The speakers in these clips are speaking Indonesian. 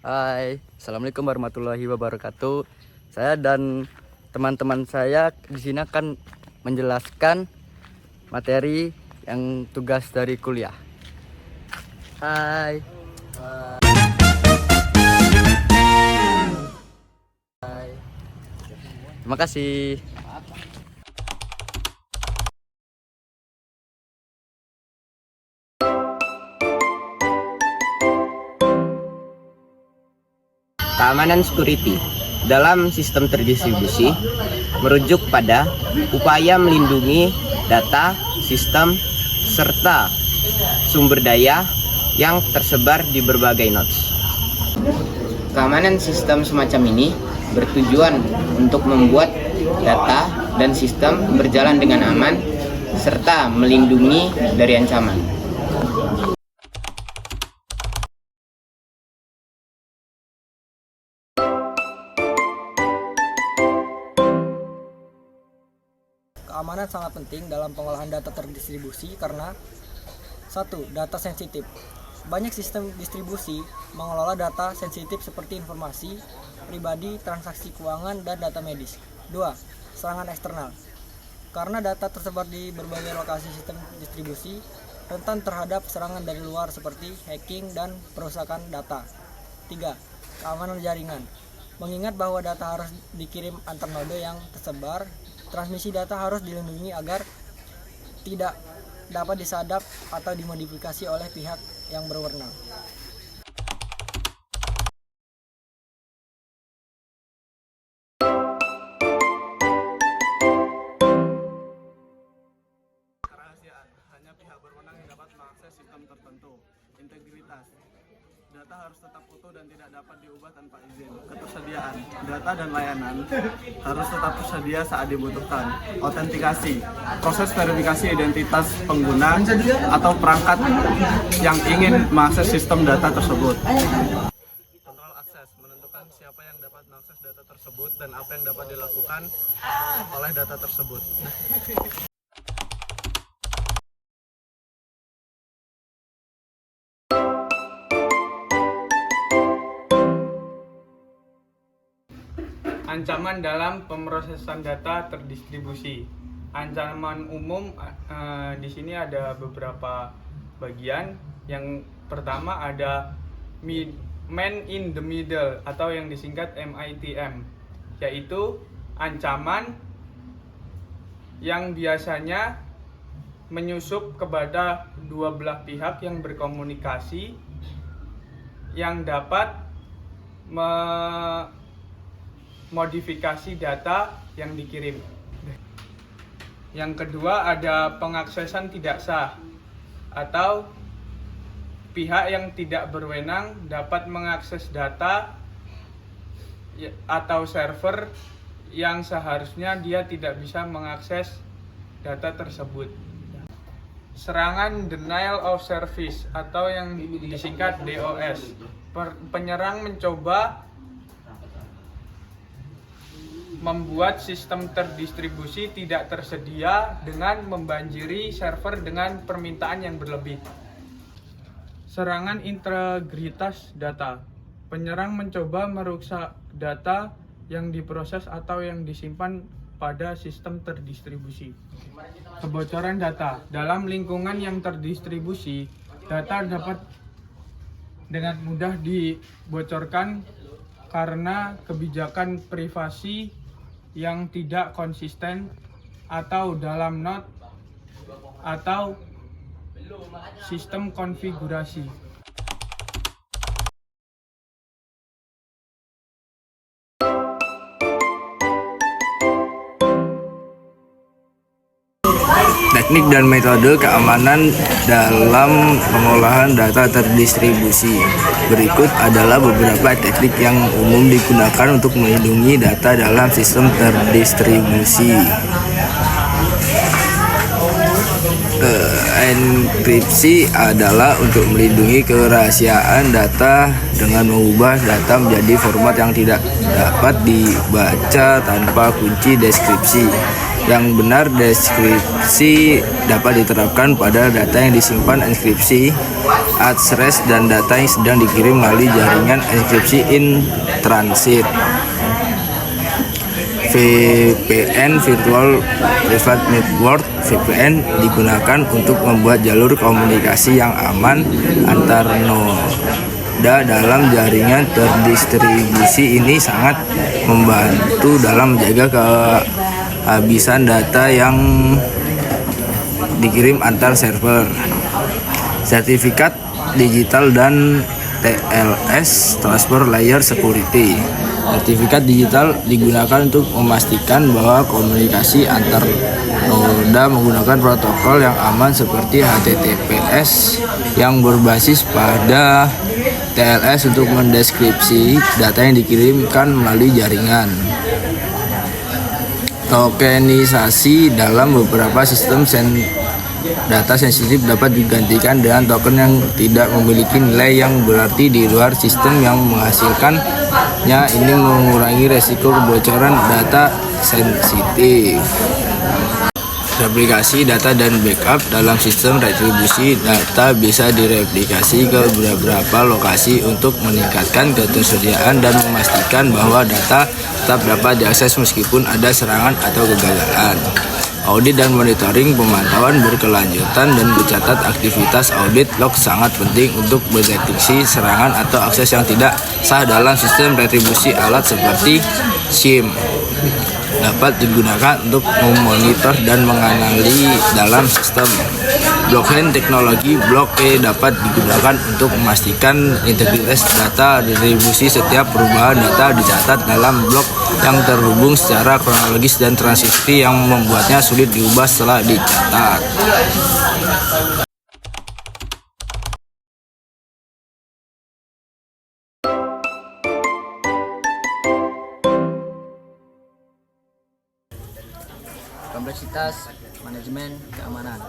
Hai, Assalamualaikum warahmatullahi wabarakatuh. Saya dan teman-teman saya di sini akan menjelaskan materi yang tugas dari kuliah. Hai. Hai. Terima kasih. Keamanan security dalam sistem terdistribusi merujuk pada upaya melindungi data, sistem, serta sumber daya yang tersebar di berbagai nodes. Keamanan sistem semacam ini bertujuan untuk membuat data dan sistem berjalan dengan aman serta melindungi dari ancaman. Keamanan sangat penting dalam pengolahan data terdistribusi karena 1. Data sensitif. Banyak sistem distribusi mengelola data sensitif seperti informasi pribadi, transaksi keuangan, dan data medis. 2. Serangan eksternal. Karena data tersebar di berbagai lokasi sistem distribusi, rentan terhadap serangan dari luar seperti hacking dan perusakan data. 3. Keamanan jaringan. Mengingat bahwa data harus dikirim antar node yang tersebar, transmisi data harus dilindungi agar tidak dapat disadap atau dimodifikasi oleh pihak yang berwenang. Kerahasiaan, hanya pihak berwenang yang dapat mengakses sistem tertentu. Integritas, data harus tetap utuh dan tidak dapat diubah tanpa izin. Ketersediaan, data dan layanan harus tetap tersedia saat dibutuhkan. Autentikasi, proses verifikasi identitas pengguna atau perangkat yang ingin mengakses sistem data tersebut. Kontrol akses, menentukan siapa yang dapat mengakses data tersebut dan apa yang dapat dilakukan oleh data tersebut. Ancaman dalam pemrosesan data terdistribusi. Ancaman umum di sini ada beberapa bagian. Yang pertama ada man in the middle atau yang disingkat MITM, yaitu ancaman yang biasanya menyusup kepada dua belah pihak yang berkomunikasi yang dapat modifikasi data yang dikirim. Yang kedua ada pengaksesan tidak sah atau pihak yang tidak berwenang dapat mengakses data atau server yang seharusnya dia tidak bisa mengakses data tersebut. Serangan denial of service atau yang disingkat DOS. Penyerang mencoba membuat sistem terdistribusi tidak tersedia dengan membanjiri server dengan permintaan yang berlebih. Serangan integritas data. Penyerang mencoba merusak data yang diproses atau yang disimpan pada sistem terdistribusi. Kebocoran data. Dalam lingkungan yang terdistribusi, data dapat dengan mudah dibocorkan karena kebijakan privasi yang tidak konsisten atau dalam node atau sistem konfigurasi. Teknik dan metode keamanan dalam pengolahan data terdistribusi. Berikut adalah beberapa teknik yang umum digunakan untuk melindungi data dalam sistem terdistribusi. Enkripsi adalah untuk melindungi kerahasiaan data dengan mengubah data menjadi format yang tidak dapat dibaca tanpa kunci deskripsi. Yang benar, deskripsi dapat diterapkan pada data yang disimpan. Enkripsi address dan data yang sedang dikirim melalui jaringan enkripsi in transit. VPN (Virtual Private Network) VPN digunakan untuk membuat jalur komunikasi yang aman antar noda dalam jaringan terdistribusi. Ini sangat membantu dalam menjaga kehabisan data yang dikirim antar server. Sertifikat digital dan TLS (Transfer Layer Security). Sertifikat digital digunakan untuk memastikan bahwa komunikasi antar noda menggunakan protokol yang aman seperti HTTPS yang berbasis pada TLS untuk mendeskripsi data yang dikirimkan melalui jaringan. Tokenisasi dalam beberapa sistem data sensitif dapat digantikan dengan token yang tidak memiliki nilai yang berarti di luar sistem yang menghasilkannya. Ini mengurangi resiko kebocoran data sensitif. Replikasi data dan backup dalam sistem retribusi data bisa direplikasi ke beberapa lokasi untuk meningkatkan ketersediaan dan memastikan bahwa data tetap dapat diakses meskipun ada serangan atau kegagalan. Audit dan monitoring pemantauan berkelanjutan dan mencatat aktivitas audit log sangat penting untuk mendeteksi serangan atau akses yang tidak sah dalam sistem retribusi. Alat seperti SIEM dapat digunakan untuk memonitor dan menganali dalam sistem. Blockchain teknologi blockchain dapat digunakan untuk memastikan integritas data retribusi. Setiap perubahan data dicatat dalam blok yang terhubung secara kronologis dan transisi yang membuatnya sulit diubah setelah dicatat. Kompleksitas manajemen keamanan.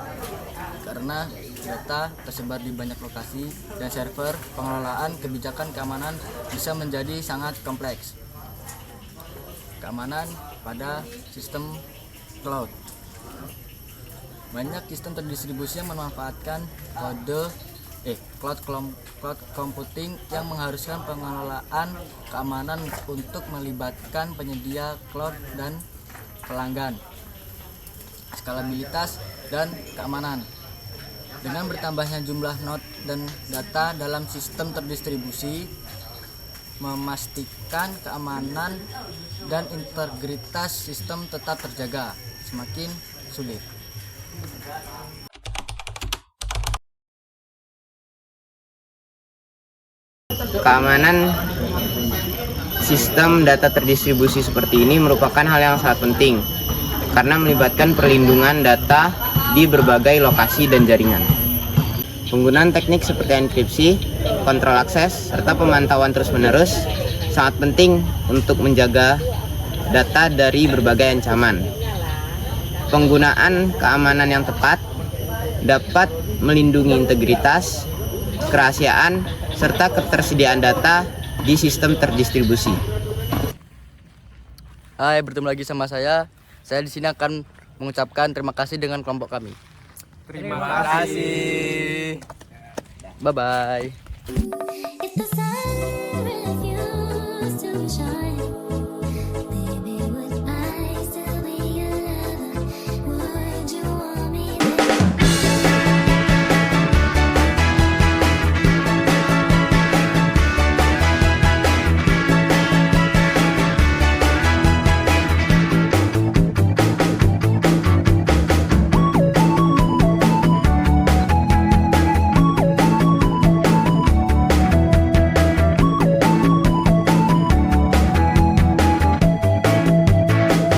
Karena data tersebar di banyak lokasi dan server, pengelolaan kebijakan keamanan bisa menjadi sangat kompleks. Keamanan pada sistem cloud. Banyak sistem terdistribusi yang memanfaatkan cloud computing yang mengharuskan pengelolaan keamanan untuk melibatkan penyedia cloud dan pelanggan. Skalabilitas dan keamanan. Dengan bertambahnya jumlah node dan data dalam sistem terdistribusi, memastikan keamanan dan integritas sistem tetap terjaga semakin sulit. Keamanan sistem data terdistribusi seperti ini merupakan hal yang sangat penting karena melibatkan perlindungan data di berbagai lokasi dan jaringan. Penggunaan teknik seperti enkripsi, kontrol akses, serta pemantauan terus-menerus sangat penting untuk menjaga data dari berbagai ancaman. Penggunaan keamanan yang tepat dapat melindungi integritas, kerahasiaan, serta ketersediaan data di sistem terdistribusi. Hai, bertemu lagi sama saya. Saya di sini akan mengucapkan terima kasih dengan kelompok kami. Terima kasih. Bye-bye.